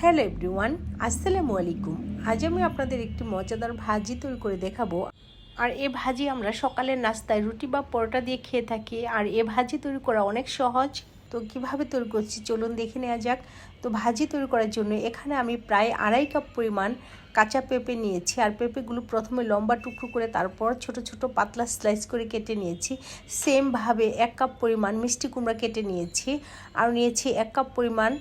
Hello everyone, আসসালামু আলাইকুম। আজ আমি আপনাদের একটি মজাদার ভাজি তৈরি করে দেখাবো। আর এ ভাজি আমরা সকালের নাস্তায় রুটি বা পরোটা দিয়ে খেয়ে থাকি। আর এ ভাজি তৈরি করা অনেক সহজ। তো কিভাবে তৈরি করছি চলুন দেখে নেওয়া যাক। তো ভাজি তৈরি করার জন্য এখানে আমি প্রায় 2.5 কাপ পরিমাণ কাঁচা পেঁপে নিয়েছি। আর পেঁপেগুলো প্রথমে লম্বা টুকরো করে তারপর ছোট ছোট পাতলা স্লাইস করে কেটে নিয়েছি। সেমভাবে 1 কাপ পরিমাণ মিষ্টি কুমড়া কেটে নিয়েছি। আর নিয়েছি 1 কাপ পরিমাণ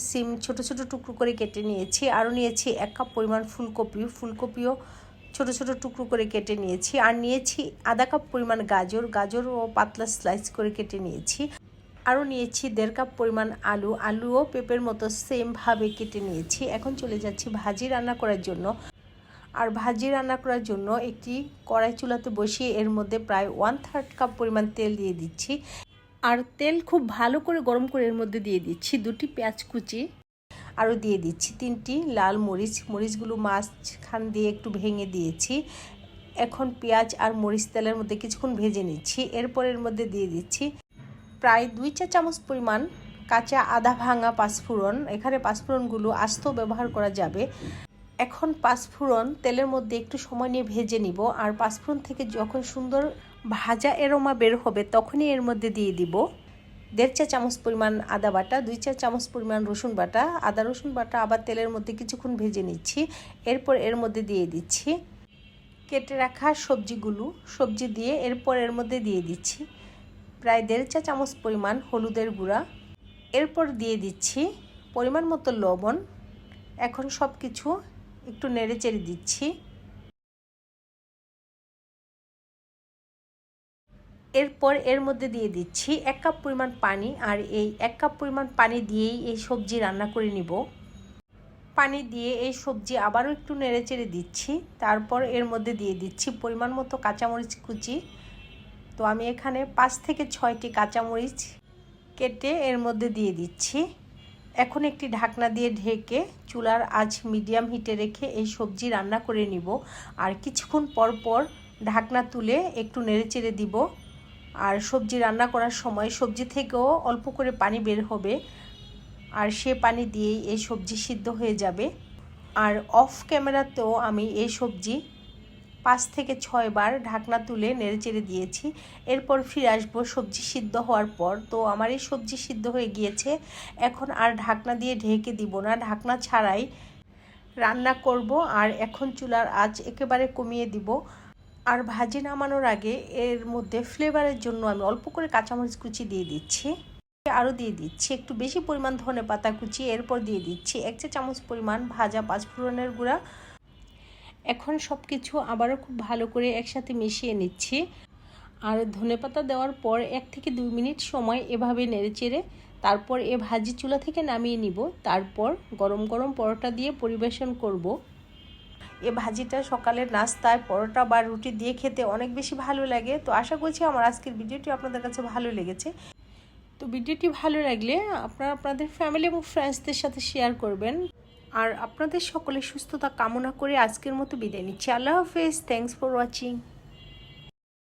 সিম ছোট ছোট টুকরো করে কেটে নিয়েছি। আরও নিয়েছি 1 কাপ পরিমাণ ফুলকপিও ছোট ছোট টুকরো করে কেটে নিয়েছি। আর নিয়েছি আধা কাপ পরিমাণ গাজরও পাতলা স্লাইস করে কেটে নিয়েছি। আরও নিয়েছি 1.5 কাপ পরিমাণ আলুও পেঁপের মতো সেমভাবে কেটে নিয়েছি। এখন চলে যাচ্ছি ভাজি রান্না করার জন্য। আর ভাজি রান্না করার জন্য একটি কড়াই চুলাতে বসিয়ে এর মধ্যে প্রায় 1/3 কাপ পরিমাণ তেল দিয়ে দিচ্ছি। আর তেল খুব ভালো করে গরম করে এর মধ্যে দিয়ে দিচ্ছি 2টি পেঁয়াজ কুচি। আরও দিয়ে দিচ্ছি 3টি লাল মরিচগুলো মাঝখান দিয়ে একটু ভেঙে দিয়েছি। এখন পেঁয়াজ আর মরিচ তেলের মধ্যে কিছুক্ষণ ভেজে নিচ্ছি। এরপর এর মধ্যে দিয়ে দিচ্ছি প্রায় 2 চা চামচ পরিমাণ কাঁচা আদা ভাঙা পাঁচফোড়ন। এখানে পাঁচফোড়নগুলো আস্ত ব্যবহার করা যাবে। এখন পাঁচফোড়ন তেলের মধ্যে একটু সময় নিয়ে ভেজে নিব। আর পাঁচফোড়ন থেকে যখন সুন্দর ভাজা এরোমা বের হবে তখনই এর মধ্যে দিয়ে দিব 1.5 চা চামচ পরিমাণ আদা বাটা, 2 চা চামচ পরিমাণ রসুন বাটা। আদা রসুন বাটা আবার তেলের মধ্যে কিছুক্ষণ ভেজে নিচ্ছি। এরপর এর মধ্যে দিয়ে দিচ্ছি কেটে রাখা সবজি দিয়ে এরপর এর মধ্যে দিয়ে দিচ্ছি প্রায় 1.5 চা চামচ পরিমাণ হলুদের গুঁড়া। এরপর দিয়ে দিচ্ছি পরিমাণ মতো লবণ। এখন সব কিছু একটু নেড়ে চেড়ে দিচ্ছি। এরপর এর মধ্যে দিয়ে দিচ্ছি 1 কাপ পরিমাণ পানি। আর এই 1 কাপ পরিমাণ পানি দিয়েই এই সবজি রান্না করে নিব। পানি দিয়ে এই সবজি আবারও একটু নেড়ে চেড়ে দিচ্ছি। তারপর এর মধ্যে দিয়ে দিচ্ছি পরিমাণ মতো কাঁচামরিচ কুচি। তো আমি এখানে 5 থেকে 6টি কাঁচামরিচ কেটে এর মধ্যে দিয়ে দিচ্ছি। এখন একটি ঢাকনা দিয়ে ঢেকে চুলার আঁচ মিডিয়াম হিটে রেখে এই সবজি রান্না করে নিব। আর কিছুক্ষণ পর ঢাকনা তুলে একটু নেড়ে চেড়ে দিব। আর সবজি রান্না করার সময় সবজি থেকেও অল্প করে পানি বের হবে। আর সে পানি দিয়েই এই সবজি সিদ্ধ হয়ে যাবে। আর অফ ক্যামেরাতেও আমি এই সবজি 5 থেকে 6 বার ঢাকনা তুলে নেড়েচেড়ে দিয়েছি। এরপর ফিরে আসবো সবজি সিদ্ধ হওয়ার পর। তো আমার এই সবজি সিদ্ধ হয়ে গিয়েছে। এখন আর ঢাকনা দিয়ে ঢেকে দিব না, ঢাকনা ছাড়াই রান্না করব। আর এখন চুলার আঁচ একেবারে কমিয়ে দিব। আর ভাজি নামানোর আগে এর মধ্যে ফ্লেভারের জন্য আমি অল্প করে কাঁচামরিচ কুচি দিয়ে দিচ্ছি। আরও দিয়ে দিচ্ছি একটু বেশি পরিমাণ ধনেপাতা কুচি। এরপর দিয়ে দিচ্ছি 1 চা চামচ পরিমাণ ভাজা পাঁচফোড়নের গুঁড়া। এখন সব কিছু আবারও খুব ভালো করে একসাথে মিশিয়ে নিচ্ছি। আর ধনেপাতা দেওয়ার পর 1 থেকে 2 মিনিট সময় এভাবে নেড়েচেড়ে তারপর এ ভাজি চুলা থেকে নামিয়ে নিব। তারপর গরম গরম পরোটা দিয়ে পরিবেশন করব। এ ভাজিটা সকালের নাস্তায় পরোটা বা রুটি দিয়ে খেতে অনেক বেশি ভালো লাগে। তো আশা করছি আমার আজকের ভিডিওটি আপনাদের কাছে ভালো লেগেছে। তো ভিডিওটি ভালো লাগলে আপনারা আপনাদের ফ্যামিলি এবং ফ্রেন্ডসদের সাথে শেয়ার করবেন। আর আপনাদের সকলের সুস্থতা কামনা করে আজকের মতো বিদায় নিচ্ছি। আল্লাহ হাফেজ। Thanks for watching.